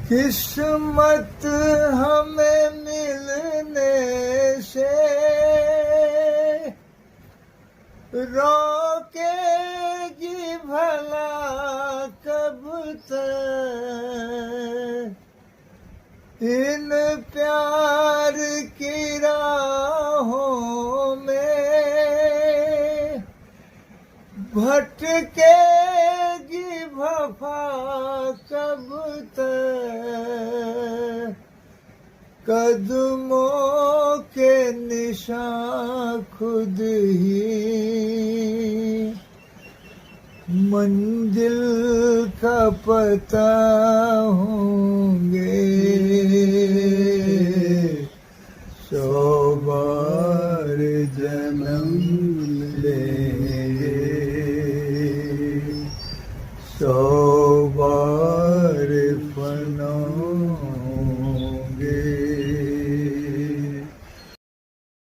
किस्मत हमें मिलने से रोकेगी भला कब तक। इन प्यार की राहों में भटकेगी वफा कब तक। कदमों के निशान खुद ही मंजिल का पता होंगे। 100 बार जन्म लेंगे, 100 बार फना